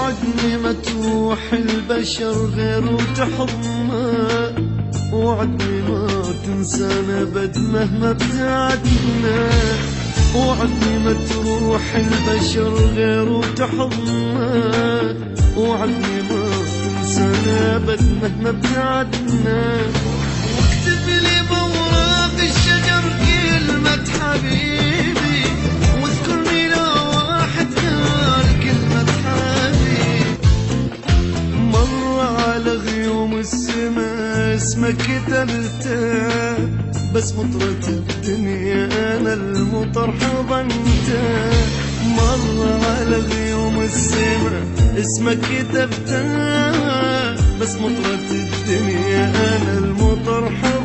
وعدني ما تروح البشر غير وتحضنا، وعدني ما تنسانا ابد مهما ابتعدنا، وعدني ما تروح البشر غير وتحضنا، وعدني ما تنسانا ابد مهما ابتعدنا. واكتب لي بوراق الشجر كلمة حبيبي، واذكرني لو واحد قال كلمة حبيبي. مر على غيوم السما اسمك كتبته، بس مطرة الدنيا أنا المطر حضنته. مر على غيوم السما اسمك كتبته، بس مطرة الدنيا أنا المطر حضنته.